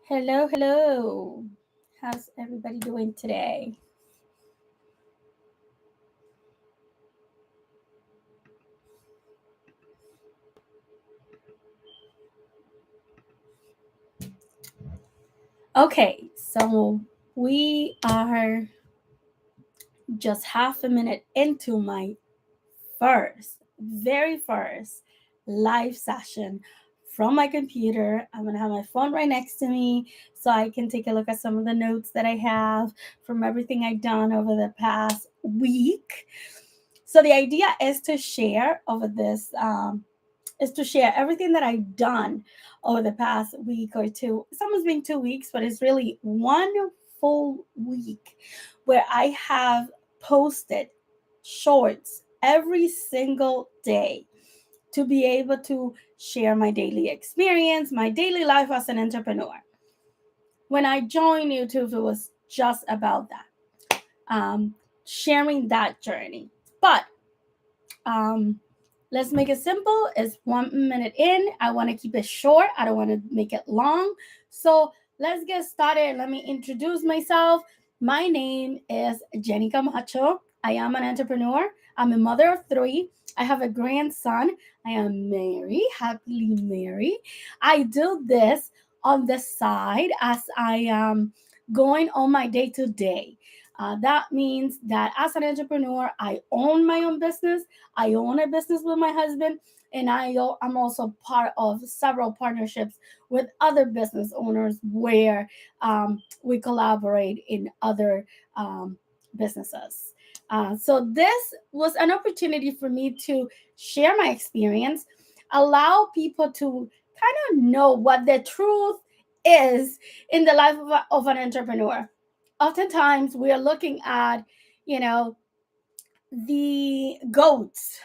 Hello, hello. How's everybody doing today? Okay, so we are just half a minute into my very first live session from my computer. I'm going to have my phone right next to me so I can take a look at some of the notes that I have from everything I've done over the past week. So the idea is to share over this is to share everything that I've done over the past week or two. It's almost been 2 weeks, but it's really one full week where I have posted shorts every single day to be able to share my daily experience, my daily life as an entrepreneur. When I joined YouTube, it was just about that, sharing that journey. But um, let's make it simple. It's 1 minute in. I want to keep it short. I don't want to make it long. So let's get started. Let me introduce myself. My name is Jenny Camacho. I am an entrepreneur. I'm a mother of three. I have a grandson. I am married, happily married. I do this on the side as I am going on my day to day. That means that as an entrepreneur, I own my own business. I own a business with my husband, and I'm also part of several partnerships with other business owners where we collaborate in other businesses. So this was an opportunity for me to share my experience, allow people to kind of know what the truth is in the life of an entrepreneur. Oftentimes, we are looking at, you know, the goats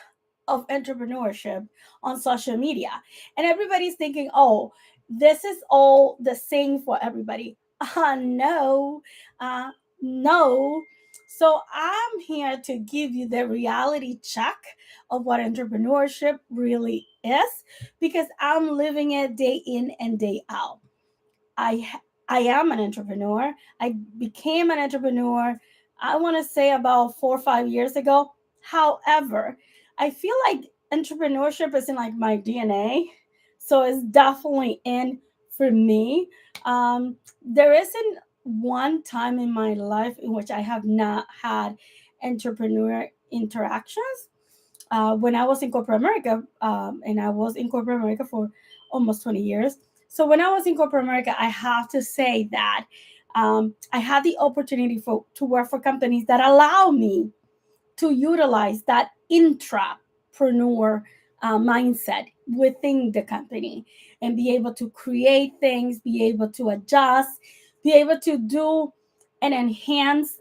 of entrepreneurship on social media. And everybody's thinking, oh, this is all the same for everybody. No, uh, no. So I'm here to give you the reality check of what entrepreneurship really is because I'm living it day in and day out. I I am an entrepreneur. I became an entrepreneur, I want to say about 4 or 5 years ago. However, I feel like entrepreneurship is in like my DNA, so it's definitely in for me. There isn't one time in my life in which I have not had entrepreneur interactions. When I was in corporate America, and I was in corporate America for almost 20 years. So when I was in corporate America, I have to say that I had the opportunity to work for companies that allow me to utilize that intrapreneur mindset within the company and be able to create things, be able to adjust, be able to do and enhance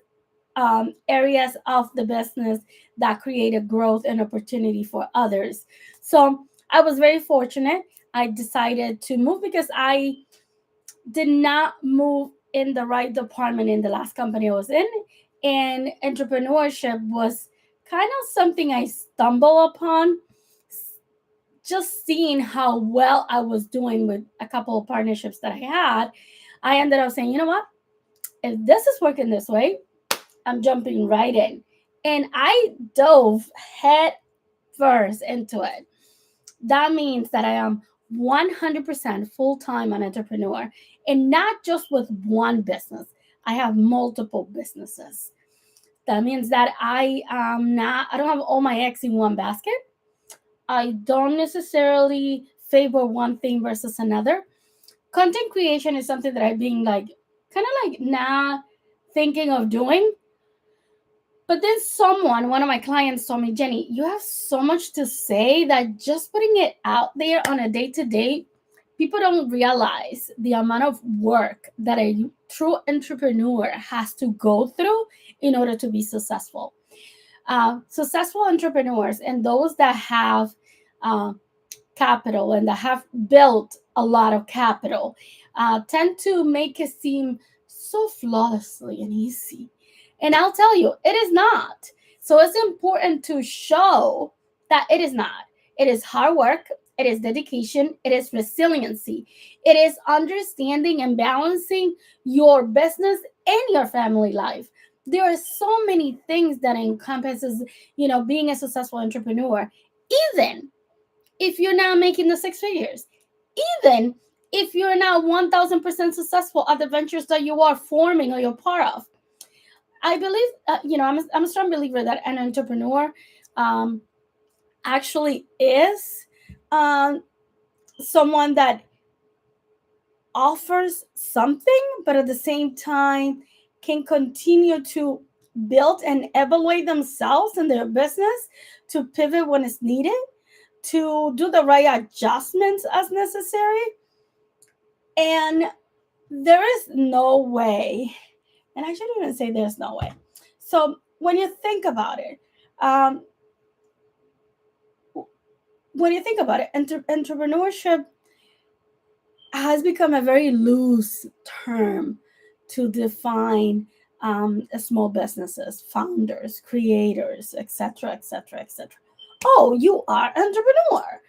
areas of the business that created growth and opportunity for others. So I was very fortunate. I decided to move because I did not move in the right department in the last company I was in. And entrepreneurship was kind of something I stumbled upon, just seeing how well I was doing with a couple of partnerships that I had. I ended up saying, you know what? If this is working this way, I'm jumping right in. And I dove head first into it. That means that I am 100% full time an entrepreneur and not just with one business. I have multiple businesses. That means that I don't have all my eggs in one basket. I don't necessarily favor one thing versus another. Content creation is something that I've been like kind of like not thinking of doing. But then one of my clients told me, Jenny, you have so much to say that just putting it out there on a day to day, people don't realize the amount of work that a true entrepreneur has to go through in order to be successful. Successful entrepreneurs and those that have uh, capital and that have built a lot of capital tend to make it seem so flawlessly and easy. And I'll tell you, it is not. So it's important to show that it is not. It is hard work. it is dedication, it is resiliency, it is understanding and balancing your business and your family life. There are so many things that encompasses, being a successful entrepreneur. Even if you're not making the six figures, even if you're not 1000% successful at the ventures that you are forming or you're part of. I believe, I'm a strong believer that an entrepreneur um, actually is um, someone that offers something, but at the same time can continue to build and evaluate themselves and their business to pivot when it's needed, to do the right adjustments as necessary. And there is no way, and I shouldn't even say there's no way. So when you think about it, um, entrepreneurship has become a very loose term to define small businesses, founders, creators, etc., etc., etc. Oh, you are an entrepreneur.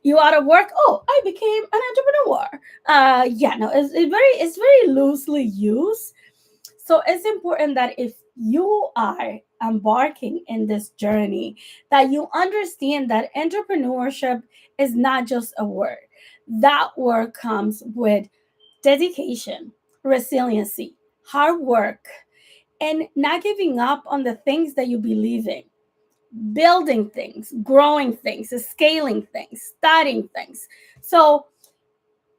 You out of work. Oh, I became an entrepreneur. Yeah, no, it's very loosely used. So it's important that if you are embarking in this journey, that you understand that entrepreneurship is not just a word. That word comes with dedication, resiliency, hard work, and not giving up on the things that you believe in, building things, growing things, scaling things, studying things. So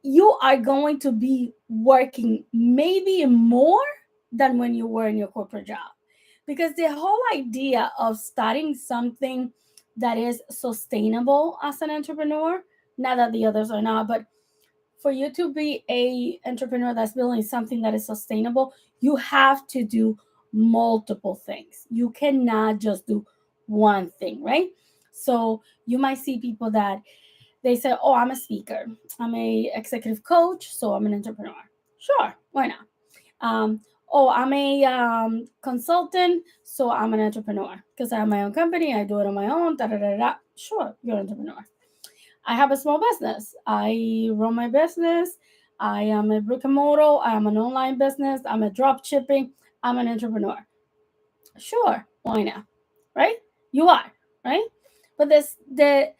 you are going to be working maybe more than when you were in your corporate job. Because the whole idea of starting something that is sustainable as an entrepreneur, not that the others are not, but for you to be a entrepreneur that's building something that is sustainable, you have to do multiple things. You cannot just do one thing, right? So you might see people that they say, "Oh, I'm a speaker, I'm a executive coach, so I'm an entrepreneur." Sure, why not? Oh, I'm a consultant, so I'm an entrepreneur because I have my own company, I do it on my own. Da da da da. Sure, you're an entrepreneur. I have a small business. I run my business. I am a brick and mortar. I am an online business. I'm a drop shipping. I'm an entrepreneur. Sure, why not? Right? You are, right? But the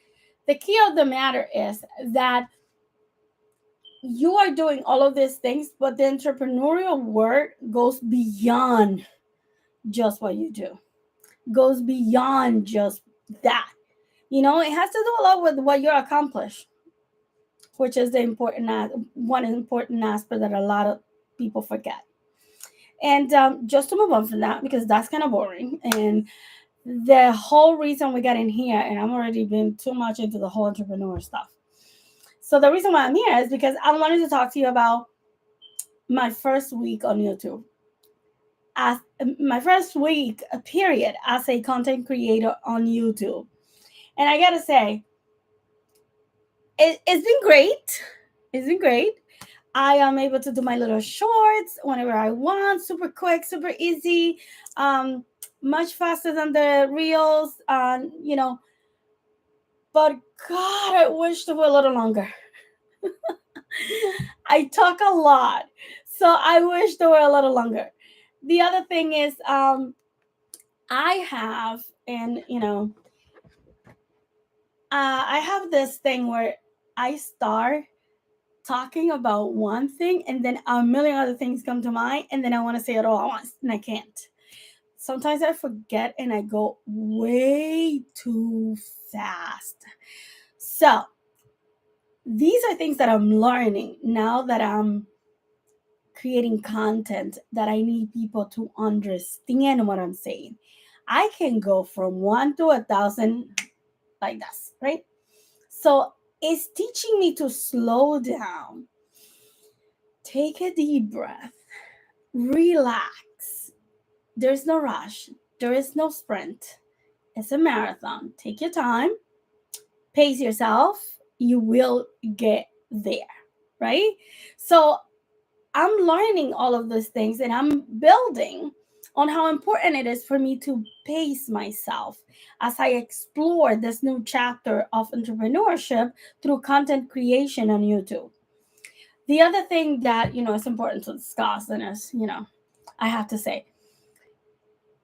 key of the matter is that you are doing all of these things, but the entrepreneurial world goes beyond just what you do, goes beyond just that. It has to do a lot with what you accomplish, which is the one important aspect that a lot of people forget. And just to move on from that, because that's kind of boring, and the whole reason we got in here, and I'm already been too much into the whole entrepreneur stuff. So the reason why I'm here is because I wanted to talk to you about my first week on YouTube. As my first week, period, as a content creator on YouTube. And I gotta say, it's been great. It's been great. I am able to do my little shorts whenever I want, super quick, super easy, much faster than the reels. But God, I wish they were a little longer. I talk a lot, so I wish they were a little longer. The other thing is, I have, and I have this thing where I start talking about one thing and then a million other things come to mind and then I want to say it all at once and I can't. Sometimes I forget and I go way too fast. So these are things that I'm learning now that I'm creating content, that I need people to understand what I'm saying. I can go from 1 to 1,000 like this, right? So it's teaching me to slow down, take a deep breath, relax. There's no rush, there is no sprint. It's a marathon. Take your time, pace yourself, you will get there, right? So I'm learning all of those things and I'm building on how important it is for me to pace myself as I explore this new chapter of entrepreneurship through content creation on YouTube. The other thing that, is important to discuss, and is, I have to say,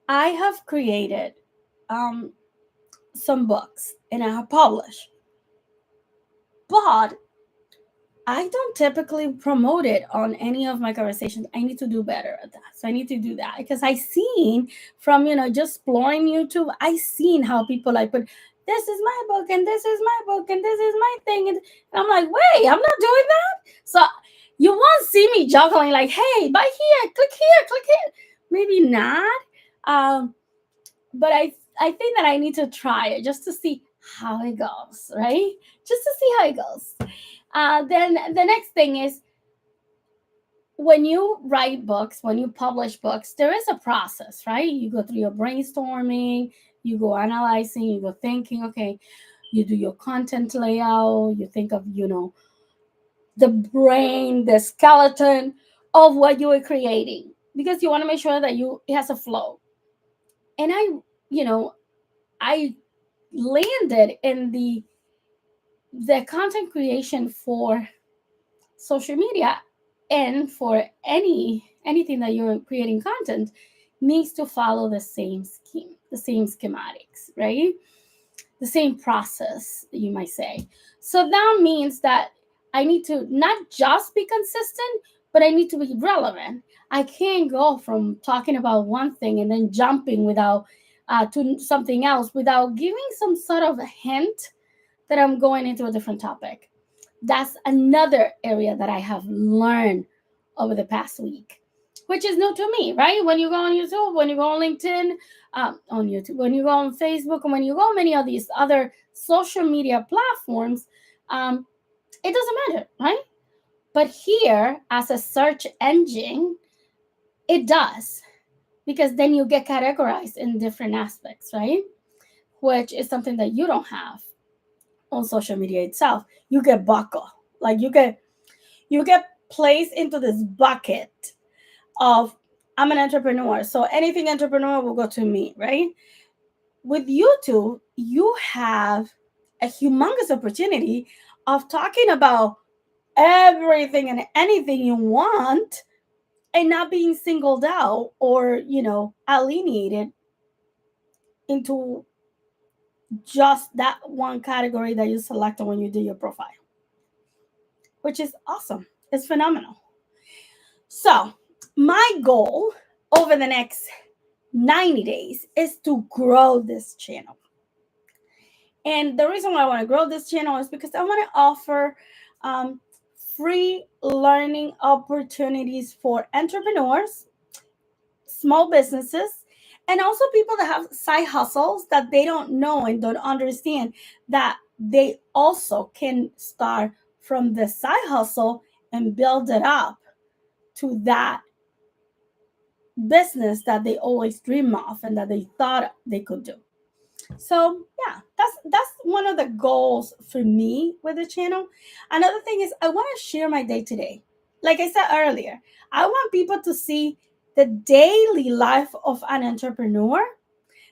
I have created um, some books and I have published, but I don't typically promote it on any of my conversations. I need to do better at that. So I need to do that because I seen from, just exploring YouTube, I seen how people like put, this is my book and this is my book and this is my thing. And I'm like, wait, I'm not doing that. So you won't see me juggling like, hey, buy here, click here. Maybe not. Um, but I think that I need to try it just to see how it goes, right? Just to see how it goes. Then the next thing is, when you write books, when you publish books, there is a process, right? You go through your brainstorming, you go analyzing, you go thinking, okay, you do your content layout, you think of, the brain, the skeleton of what you are creating, because you want to make sure that it has a flow. And I landed in the content creation for social media, and for anything that you're creating content, needs to follow the same scheme, the same schematics, right? The same process, you might say. So that means that I need to not just be consistent, but I need to be relevant. I can't go from talking about one thing and then jumping without to something else without giving some sort of a hint that I'm going into a different topic. That's another area that I have learned over the past week, which is new to me, right? When you go on YouTube, when you go on LinkedIn, on YouTube, when you go on Facebook, and when you go on many of these other social media platforms, it doesn't matter, right? But here, as a search engine, it does, because then you get categorized in different aspects, right? Which is something that you don't have on social media itself. You get buckled, like you get placed into this bucket of, I'm an entrepreneur, so anything entrepreneur will go to me, right? With YouTube, you have a humongous opportunity of talking about everything and anything you want, and not being singled out or, alienated into just that one category that you selected when you do your profile, which is awesome. It's phenomenal. So, my goal over the next 90 days is to grow this channel. And the reason why I want to grow this channel is because I want to offer um, free learning opportunities for entrepreneurs, small businesses, and also people that have side hustles that they don't know and don't understand that they also can start from the side hustle and build it up to that business that they always dream of and that they thought they could do. So yeah, that's one of the goals for me with the channel. Another thing is, I want to share my day to day. Like I said earlier, I want people to see the daily life of an entrepreneur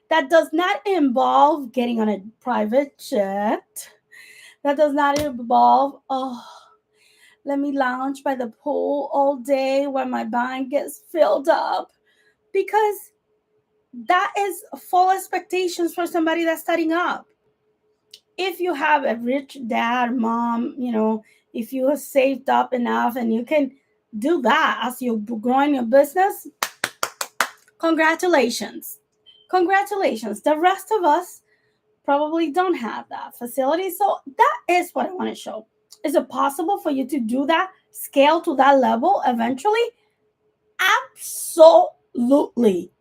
that does not involve getting on a private jet, that does not involve, let me lounge by the pool all day when my bank gets filled up, because that is full expectations for somebody that's starting up. If you have a rich dad, mom, if you have saved up enough and you can do that as you're growing your business, congratulations. Congratulations. The rest of us probably don't have that facility. So that is what I want to show. Is it possible for you to do that, scale to that level eventually? Absolutely.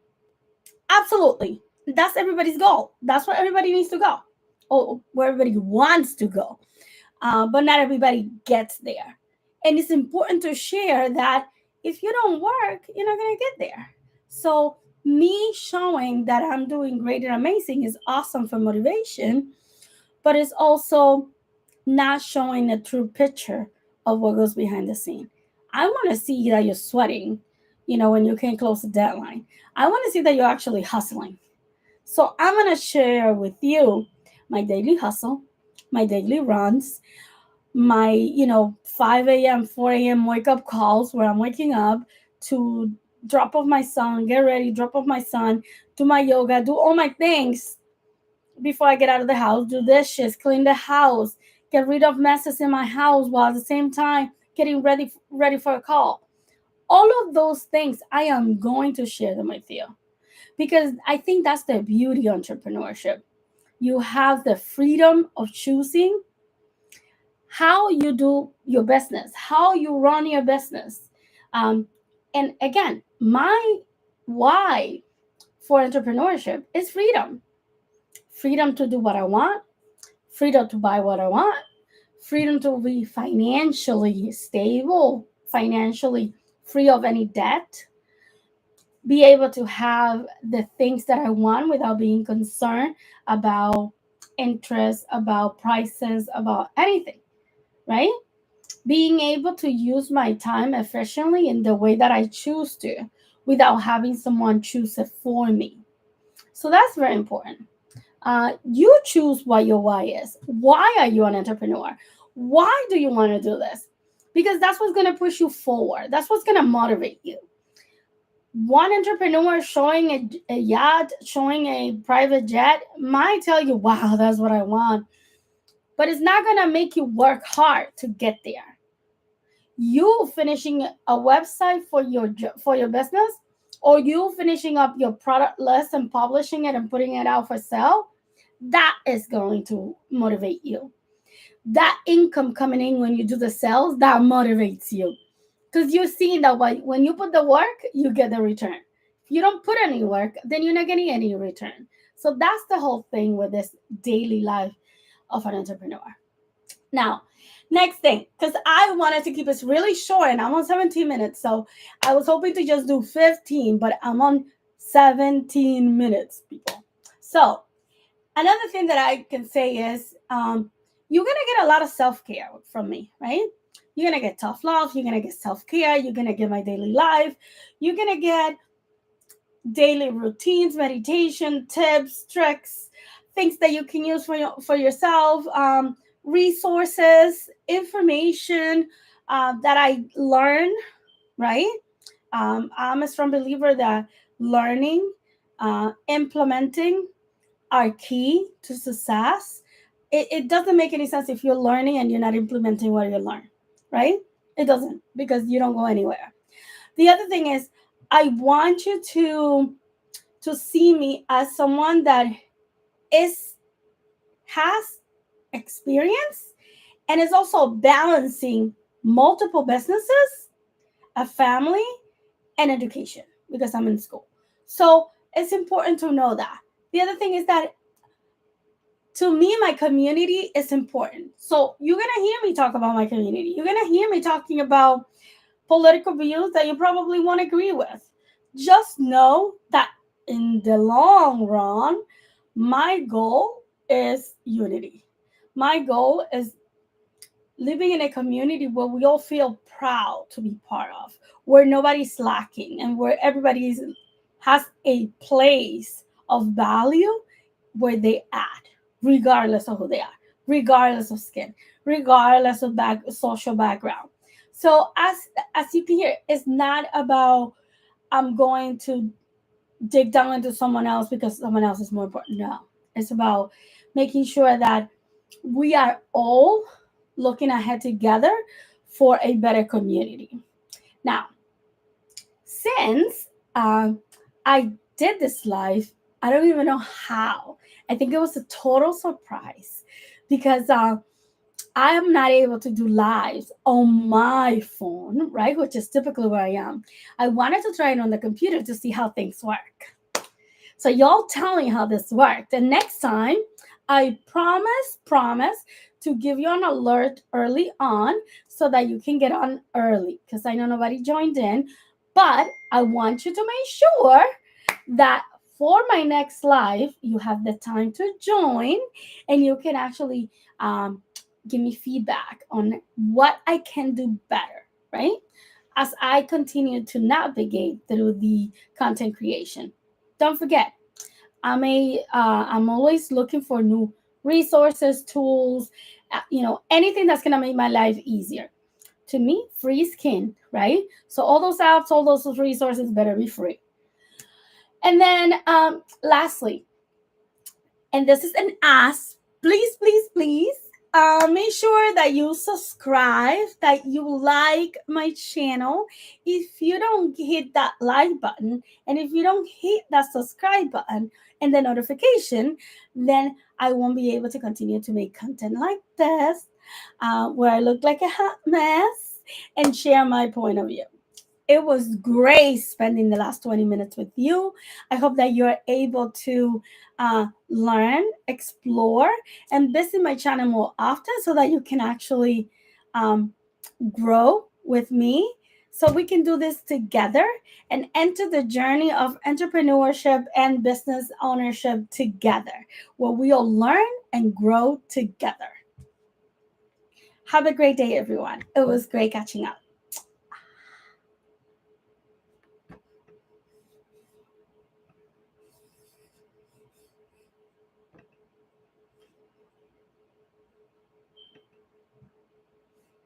Absolutely. That's everybody's goal. That's where everybody needs to go, or where everybody wants to go. But not everybody gets there. And it's important to share that if you don't work, you're not going to get there. So, me showing that I'm doing great and amazing is awesome for motivation, but it's also not showing a true picture of what goes behind the scene. I want to see that you're sweating when you can close the deadline. I want to see that you're actually hustling. So I'm going to share with you my daily hustle, my daily runs, my 5 a.m., 4 a.m. wake up calls where I'm waking up to drop off my son, get ready, drop off my son, do my yoga, do all my things before I get out of the house, do dishes, clean the house, get rid of messes in my house while at the same time getting ready for a call. All of those things I am going to share them with you because I think that's the beauty of entrepreneurship. You have the freedom of choosing how you do your business, how you run your business. Um, and again, my why for entrepreneurship is freedom. Freedom to do what I want, freedom to buy what I want, freedom to be financially stable, financially free of any debt, be able to have the things that I want without being concerned about interest, about prices, about anything, right? Being able to use my time efficiently in the way that I choose to without having someone choose it for me. So that's very important. You choose what your why is. Why are you an entrepreneur? Why do you want to do this? Because that's what's going to push you forward. That's what's going to motivate you. One entrepreneur showing a yacht, showing a private jet might tell you, wow, that's what I want. But it's not going to make you work hard to get there. You finishing a website for your business, or you finishing up your product list and publishing it and putting it out for sale, that is going to motivate you. That income coming in when you do the sales, that motivates you because you're seeing that when you put the work, you get the return. If you don't put any work, then you're not getting any return. So that's the whole thing with this daily life of an entrepreneur. Now, next thing, because I wanted to keep this really short and I'm on 17 minutes. So I was hoping to just do 15, but I'm on 17 minutes, people. So another thing that I can say is you're going to get a lot of self-care from me, right? You're going to get tough love. You're going to get self-care. You're going to get my daily life. You're going to get daily routines, meditation, tips, tricks, things that you can use for yourself, resources, information that I learn, right? I'm a strong believer that learning, implementing are key to success. It doesn't make any sense if you're learning and you're not implementing what you learn, right? It doesn't because you don't go anywhere. The other thing is, I want you to see me as someone that is has experience and is also balancing multiple businesses, a family, and education because I'm in school. So it's important to know that. The other thing is that to me, my community is important. So you're going to hear me talk about my community. You're going to hear me talking about political views that you probably won't agree with. Just know that in the long run, my goal is unity. My goal is living in a community where we all feel proud to be part of, where nobody's lacking and where everybody has a place of value where they at, regardless of who they are, regardless of skin, regardless of social background. So as you can hear, it's not about I'm going to dig down into someone else because someone else is more important. No, it's about making sure that we are all looking ahead together for a better community. Now, since I did this live, I don't even know how. I think it was a total surprise because I am not able to do lives on my phone, right? Which is typically where I am. I wanted to try it on the computer to see how things work. So y'all tell me how this worked. And next time, I promise to give you an alert early on so that you can get on early because I know nobody joined in. But I want you to make sure that for my next live, you have the time to join and you can actually give me feedback on what I can do better, right? as I continue to navigate through the content creation. Don't forget, I'm always looking for new resources, tools, anything that's gonna make my life easier. To me, free is king, right? So all those apps, all those resources better be free. And then lastly, and this is an ask, please, please, please, make sure that you subscribe, that you like my channel. If you don't hit that like button, and if you don't hit that subscribe button and the notification, then I won't be able to continue to make content like this, where I look like a hot mess and share my point of view. It was great spending the last 20 minutes with you. I hope that you're able to learn, explore, and visit my channel more often so that you can actually um, grow with me. So we can do this together and enter the journey of entrepreneurship and business ownership together, where we all learn and grow together. Have a great day, everyone. It was great catching up.